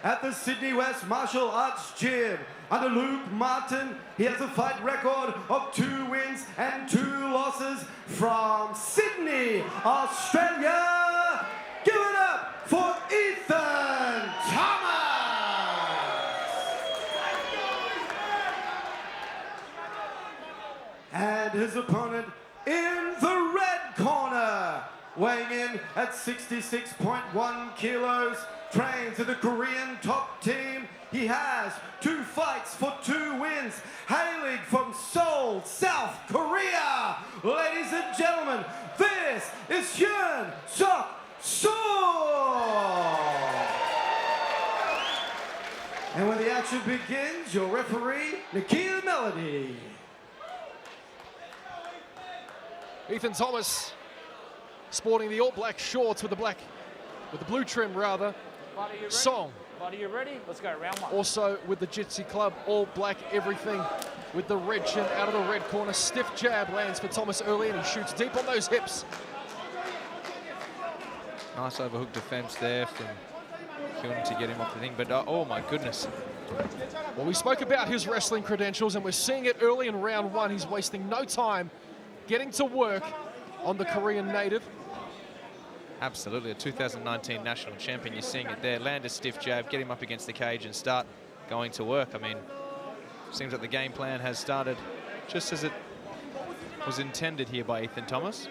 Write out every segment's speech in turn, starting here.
at the Sydney West Martial Arts Gym. Under Luke Martin, he has a fight record of 2 wins and 2 losses from Sydney, Australia. Give it up for Ethan Thomas! And his opponent in the red corner, weighing in at 66.1 kilos, trains in the Korean top team. He has 2 fights for 2 wins, hailing from Seoul, South Korea. Ladies and gentlemen, this is Hyeon Seok Seong. And when the action begins, your referee, Nikhil Melody. Ethan Thomas sporting the all-black shorts with the blue trim rather. Song. Buddy, you ready? Let's go, round 1. Also with the Jitsi Club, all black everything with the red chin out of the red corner. Stiff jab lands for Thomas early and he shoots deep on those hips. Nice overhook defense there from Hyeon to get him off the thing, but oh my goodness. Well, we spoke about his wrestling credentials and we're seeing it early in round 1. He's wasting no time getting to work on the Korean native. Absolutely, a 2019 national champion. You're seeing it there. Land a stiff jab, get him up against the cage and start going to work. I mean, seems like the game plan has started just as it was intended here by Ethan Thomas.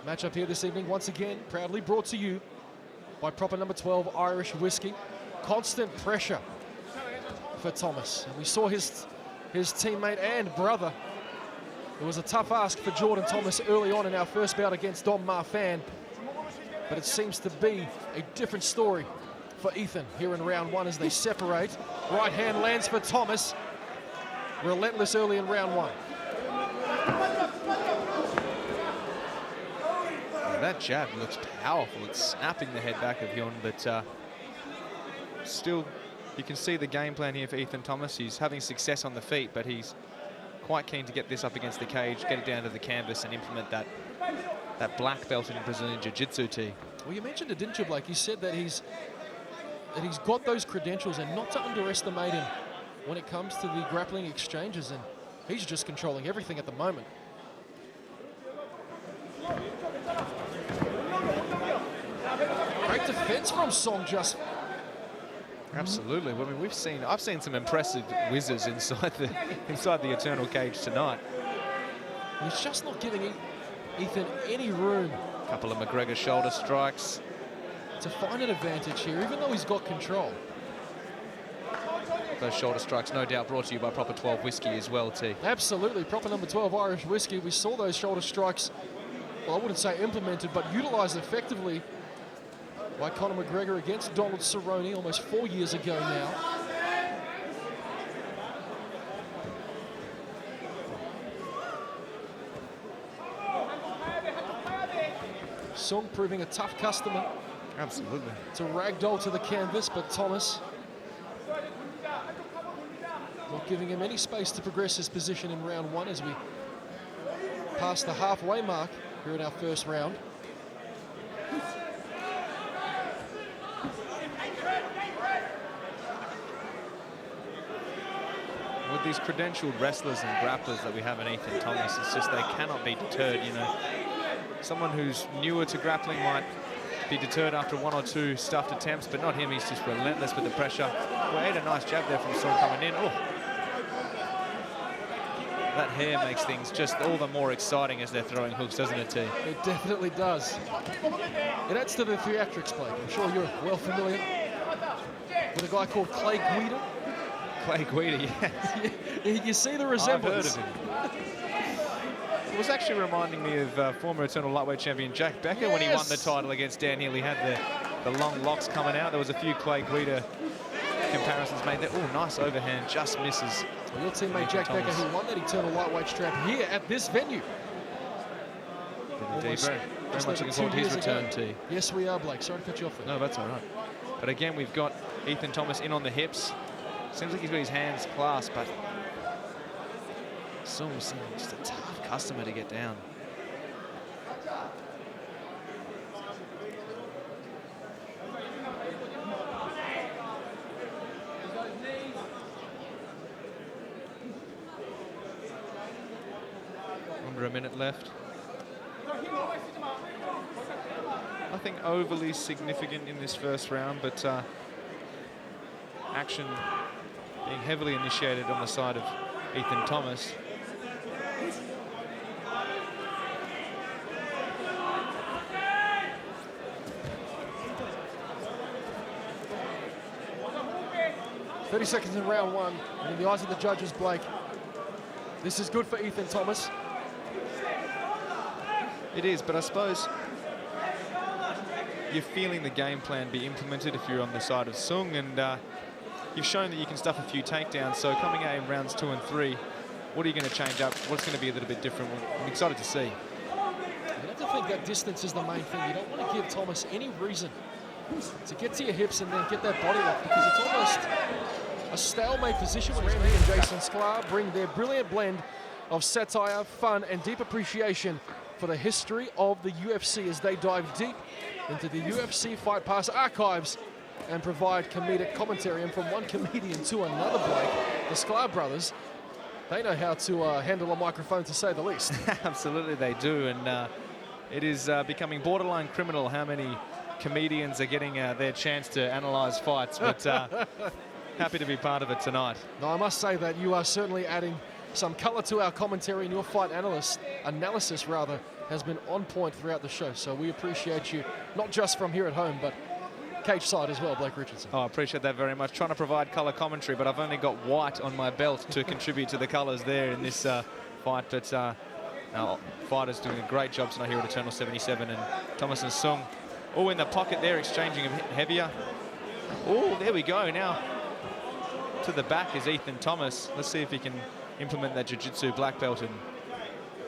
Matchup here this evening, once again, proudly brought to you by proper number 12 Irish whiskey. Constant pressure for Thomas. And we saw his teammate and brother. It was a tough ask for Jordan Thomas early on in our first bout against Dom Marfan, but it seems to be a different story for Ethan here in round 1 as they separate. Right hand lands for Thomas. Relentless early in round 1. Yeah, that jab looks powerful. It's snapping the head back of Hyeon, but still, you can see the game plan here for Ethan Thomas. He's having success on the feet, but he's quite keen to get this up against the cage, get it down to the canvas and implement that black belt in Brazilian Jiu-Jitsu tee. Well, you mentioned it, didn't you, Blake? You said that he's got those credentials and not to underestimate him when it comes to the grappling exchanges, and he's just controlling everything at the moment. Great defense from Song just. Absolutely. I mean, I've seen some impressive whizzes inside the Eternal cage tonight. He's just not giving Ethan any room. A couple of McGregor shoulder strikes to find an advantage here, even though he's got control. Those shoulder strikes, no doubt, brought to you by Proper 12 Whiskey as well, T. Absolutely. Proper number 12 Irish Whiskey. We saw those shoulder strikes, well, I wouldn't say implemented, but utilised effectively by Conor McGregor against Donald Cerrone almost 4 years ago now. Song proving a tough customer. Absolutely. It's a ragdoll to the canvas, but Thomas not giving him any space to progress his position in round 1 as we pass the halfway mark here in our first round. With these credentialed wrestlers and grapplers that we have in Ethan Thomas, it's just they cannot be deterred, you know. Someone who's newer to grappling might be deterred after 1 or 2 stuffed attempts, but not him. He's just relentless with the pressure. Well, he had a nice jab there from Song coming in. Oh. That hair makes things just all the more exciting as they're throwing hooks, doesn't it, T? It definitely does. It adds to the theatrics, Blake. I'm sure you're well familiar with a guy called Clay Guida. Clay Guida, yes. You see the resemblance. I've heard of him. It was actually reminding me of former Eternal lightweight champion Jack Becker when he won the title against Dan Hill. He had the long locks coming out. There was a few Clay Guida comparisons made there. Oh, nice overhand, just misses. Well, your teammate Jack Becker, who won that Eternal lightweight strap here at this venue. Very much looking forward to his return, T. Yes, we are, Blake. Sorry to cut you off there. No, that's all right. But again, we've got Ethan Thomas in on the hips. Seems like he's got his hands clasped, but Song just a tough customer to get down. minute left. Nothing overly significant in this first round, but action being heavily initiated on the side of Ethan Thomas. "30 seconds in round one, and in the eyes of the judges, Blake, this is good for Ethan Thomas." It is, but I suppose you're feeling the game plan be implemented if you're on the side of Seong, and you've shown that you can stuff a few takedowns. So coming out in rounds 2 and 3, what are you going to change up? What's going to be a little bit different? I'm excited to see. You have to think that distance is the main thing. You don't want to give Thomas any reason to get to your hips and then get that body lock, because it's almost a stalemate position when Randy and Jason Sklar bring their brilliant blend of satire, fun, and deep appreciation for the history of the UFC as they dive deep into the UFC Fight Pass archives and provide comedic commentary. And from one comedian to another, Blake, the Sklar brothers, they know how to handle a microphone, to say the least. Absolutely they do, and it is becoming borderline criminal how many comedians are getting their chance to analyze fights, but happy to be part of it tonight. No, I must say that you are certainly adding some color to our commentary, and your fight analysis has been on point throughout the show. So we appreciate you, not just from here at home, but cage side as well, Blake Richardson. Oh, I appreciate that very much. Trying to provide color commentary, but I've only got white on my belt to contribute to the colors there in this fight. But our fighters doing a great job tonight here at Eternal 77, and Thomas and Seong all in the pocket there, exchanging heavier. Oh, there we go. Now to the back is Ethan Thomas. Let's see if he can implement that jiu-jitsu black belt and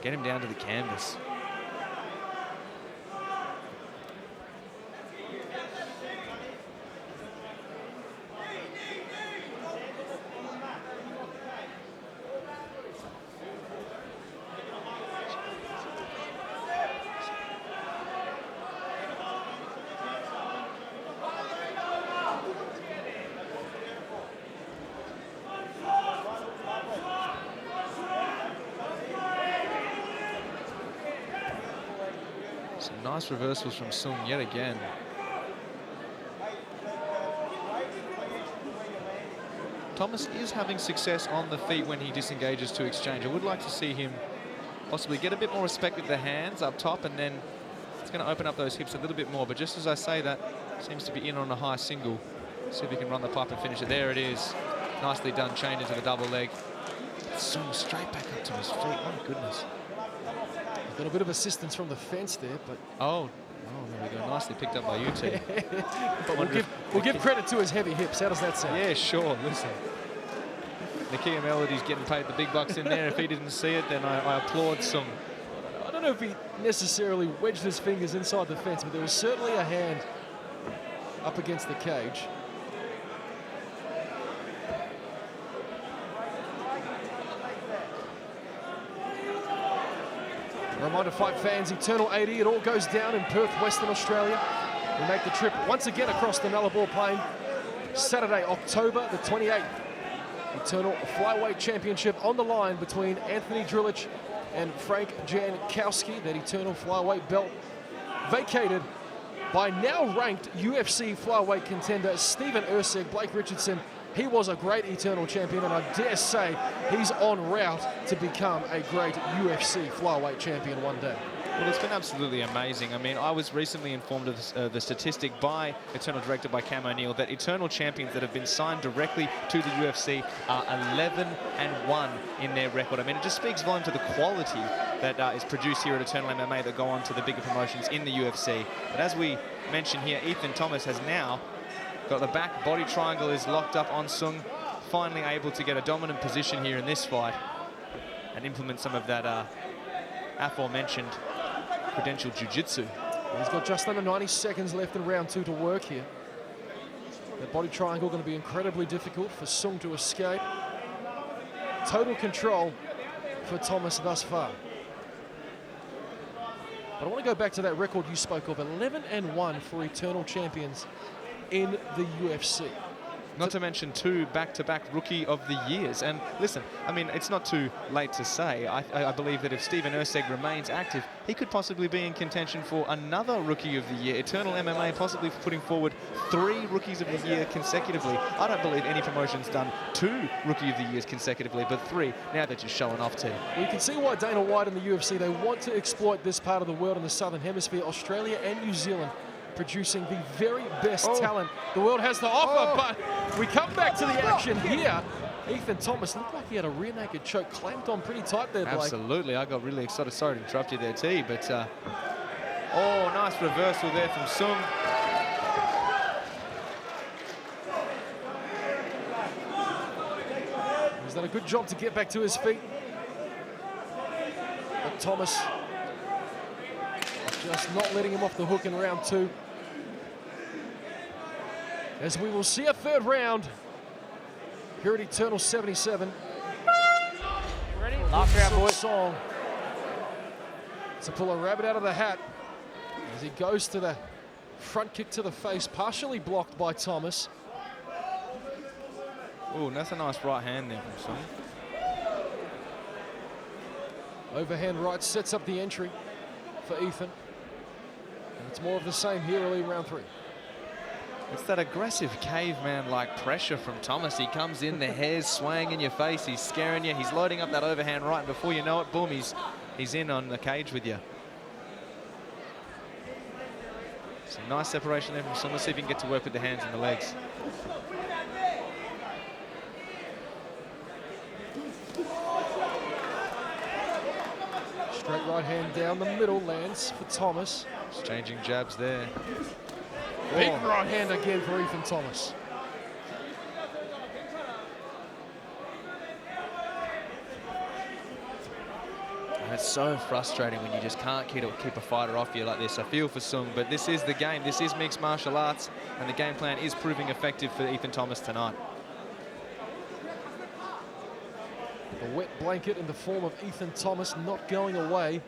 get him down to the canvas. Some nice reversals from Seong yet again. Thomas is having success on the feet when he disengages to exchange. I would like to see him possibly get a bit more respect with the hands up top, and then it's going to open up those hips a little bit more. But just as I say that, seems to be in on a high single. See if he can run the pipe and finish it. There it is. Nicely done, chained into the double leg. Seong straight back up to his feet. My goodness. Got a bit of assistance from the fence there, but oh, there we go. Nicely picked up by UT. But we'll give credit to his heavy hips. How does that sound? Yeah, sure. Listen, Nakia Melody's getting paid the big bucks in there. If he didn't see it, then I applaud Seong. I don't know if he necessarily wedged his fingers inside the fence, but there was certainly a hand up against the cage. A reminder, fight fans, Eternal 80, it all goes down in Perth, Western Australia. We make the trip once again across the Nullarbor Plain. Saturday, October the 28th. Eternal Flyweight Championship on the line between Anthony Drilich and Frank Jankowski. That Eternal Flyweight belt vacated by now ranked UFC Flyweight contender Stephen Erceg. Blake Richardson, he was a great Eternal champion, and I dare say he's en route to become a great UFC Flyweight champion one day. Well, it's been absolutely amazing. I mean, I was recently informed of the statistic by Eternal director by Cam O'Neill that Eternal champions that have been signed directly to the UFC are 11-1 in their record. I mean, it just speaks volume to the quality that is produced here at Eternal MMA that go on to the bigger promotions in the UFC. But as we mentioned here, Ethan Thomas has now got the back body triangle is locked up on Seong, finally able to get a dominant position here in this fight and implement some of that aforementioned credential jiu-jitsu. He's got just under 90 seconds left in round two to work here. The body triangle going to be incredibly difficult for Seong to escape. Total control for Thomas thus far. But I want to go back to that record you spoke of, 11-1 for Eternal champions in the UFC. Not to mention 2 back-to-back Rookie of the Years. And listen, I mean, it's not too late to say. I believe that if Hyeon Seok remains active, he could possibly be in contention for another Rookie of the Year. Eternal MMA possibly putting forward 3 Rookies of the Year consecutively. I don't believe any promotion's done 2 Rookie of the Years consecutively, but 3. Now they're just showing off too. Well, you can see why Dana White and the UFC, they want to exploit this part of the world in the Southern Hemisphere, Australia and New Zealand, producing the very best talent the world has to offer. But we come back to the action here. Ethan Thomas looked like he had a rear naked choke clamped on pretty tight there, Blake. Absolutely. I got really excited. Sorry to interrupt you there, T, but nice reversal there from Seong. He's done a good job to get back to his feet. But Thomas just not letting him off the hook in round 2. As we will see a 3rd round here at Eternal 77. Ready? Last round, boys. Song to pull a rabbit out of the hat as he goes to the front kick to the face, partially blocked by Thomas. Oh, that's a nice right hand there from Seong. Overhand right sets up the entry for Ethan. And it's more of the same here early in round 3. It's that aggressive caveman-like pressure from Thomas. He comes in, the hair's swaying in your face, he's scaring you, he's loading up that overhand right, and before you know it, boom, he's in on the cage with you. Some nice separation there from Seong. Let's see if he can get to work with the hands and the legs. Straight right hand down the middle lands for Thomas. Just changing jabs there. Big right hand again for Ethan Thomas. And it's so frustrating when you just can't keep a fighter off you like this. I feel for Seong, but this is the game. This is mixed martial arts, and the game plan is proving effective for Ethan Thomas tonight. The wet blanket in the form of Ethan Thomas not going away.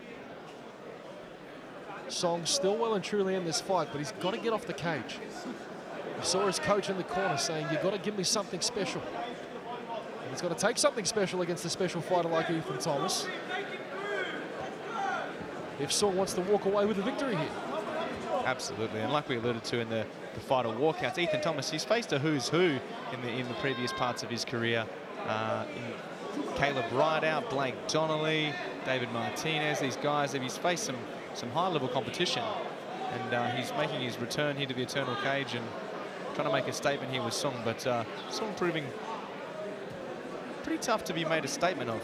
Seong still well and truly in this fight, but he's got to get off the cage. We saw his coach in the corner saying, you've got to give me something special. And he's got to take something special against a special fighter like Ethan Thomas if Seong wants to walk away with a victory here. Absolutely, and like we alluded to in the fighter walkouts, Ethan Thomas, he's faced a who's who in the previous parts of his career. Caleb Rideout, Blake Donnelly, David Martinez, these guys, he's faced some high-level competition, and he's making his return here to the Eternal Cage and trying to make a statement here with Seong, but Seong proving pretty tough to be made a statement of.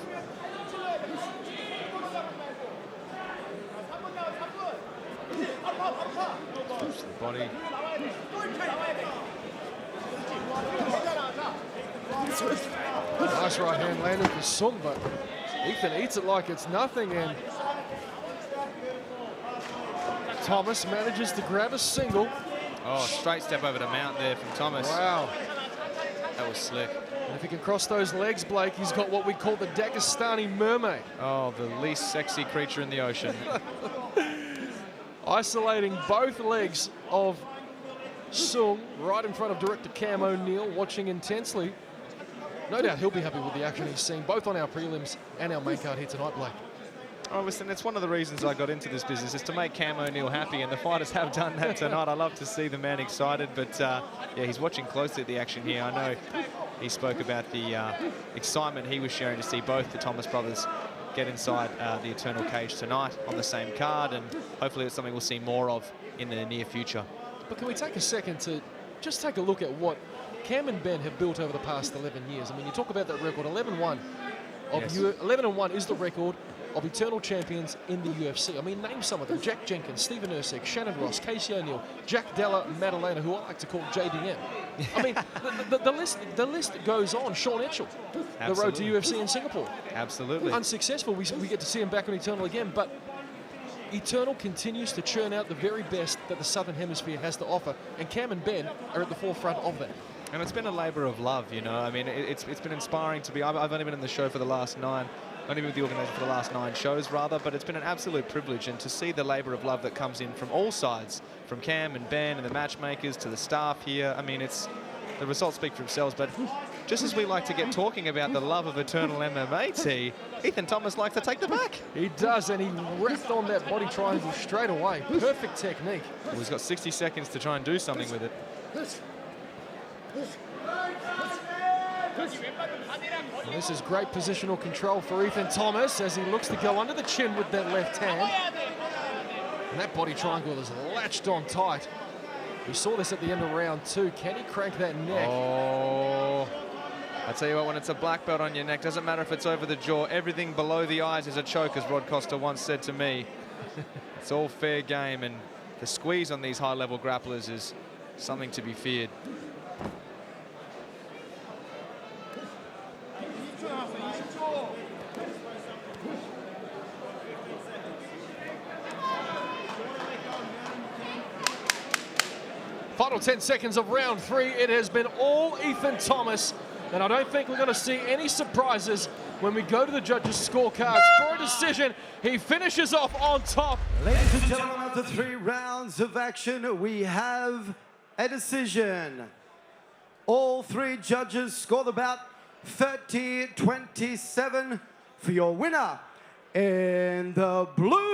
Push the body. Nice right hand landed for Seong, but Ethan eats it like it's nothing, and Thomas manages to grab a single. Oh, straight step over to mount there from Thomas. Wow. That was slick. And if he can cross those legs, Blake, he's got what we call the Dagestani mermaid. Oh, the least sexy creature in the ocean. Isolating both legs of Seong right in front of director Cam O'Neill, watching intensely. No doubt he'll be happy with the action he's seen, both on our prelims and our main card here tonight, Blake. Oh, listen, it's one of the reasons I got into this business, is to make Cam O'Neill happy, and the fighters have done that tonight. I love to see the man excited, but yeah, he's watching closely at the action here. I know he spoke about the excitement he was sharing to see both the Thomas brothers get inside the Eternal Cage tonight on the same card, and hopefully it's something we'll see more of in the near future. But can we take a second to just take a look at what Cam and Ben have built over the past 11 years? I mean, you talk about that record, 11-1. Yes. 11-1 is the record of Eternal champions in the UFC. I mean, name some of them. Jack Jenkins, Hyeon Seok, Shannon Ross, Casey O'Neill, Jack Della Maddalena, who I like to call JDM. I mean, the list goes on. Sean Etchell, the road to UFC in Singapore. Absolutely. Unsuccessful. We get to see him back on Eternal again, but Eternal continues to churn out the very best that the Southern Hemisphere has to offer, and Cam and Ben are at the forefront of that. And it's been a labour of love, you know. I mean, it's been inspiring to be. I've only been in the show for the last 9. Only been with the organisation for the last 9 shows, rather, but it's been an absolute privilege, and to see the labour of love that comes in from all sides, from Cam and Ben and the matchmakers to the staff here. I mean, it's the results speak for themselves, but just as we like to get talking about the love of Eternal MMA, T, Ethan Thomas likes to take the back. He does, and he wrapped on that body triangle straight away. Perfect technique. Well, he's got 60 seconds to try and do something with it. And this is great positional control for Ethan Thomas as he looks to go under the chin with that left hand. And that body triangle is latched on tight. We saw this at the end of round 2. Can he crank that neck? Oh, I tell you what, when it's a black belt on your neck, doesn't matter if it's over the jaw, everything below the eyes is a choke, as Rod Costa once said to me. It's all fair game, and the squeeze on these high-level grapplers is something to be feared. Final 10 seconds of round 3. It has been all Ethan Thomas, and I don't think we're going to see any surprises when we go to the judges' scorecards for a decision. He finishes off on top. Ladies and gentlemen, after 3 rounds of action, we have a decision. All 3 judges score the bout 30-27 for your winner in the blue